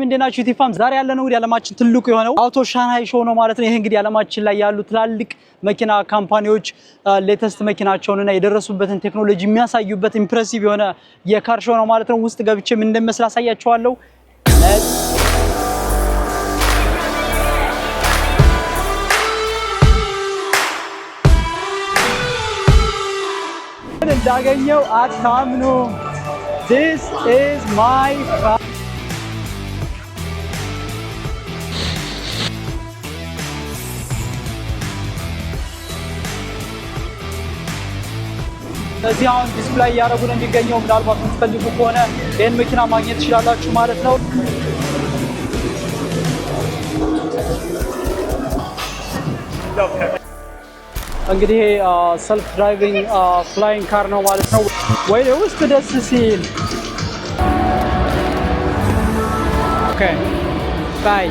እንደናችሁ ቲፋም ዛሬ ያለነው እንግዲህ ዓለማችን ትልቁ የሆነው አውቶ ሻንሃይ ሾው ነው ማለት ነው። ይሄ እንግዲህ ዓለማችን ላይ ያሉ ትላልቅ መኪና ካምፓኒዎች ሌተስት መኪናቸውንና የደረሱበትን ቴክኖሎጂ የሚያሳዩበት ኢምፕሬሲቭ የሆነ የካር ሾው ነው ማለት ነው። ውስጥ ገብቼ ምን እንደመስል አሳያችኋለሁ። እንዳገኘው አታምኑም። This is my car. እዚህ አሁን ዲስፕሌይ ያደረጉ ነው የሚገኘው። ምናልባት የምትፈልጉ ከሆነ ይሄን መኪና ማግኘት ትችላላችሁ ማለት ነው። እንግዲህ ሰልፍ ድራይቪንግ ፍላይንግ ካር ነው ማለት ነው። ወይ ውስጥ ደስ ሲል ኦኬ ባይ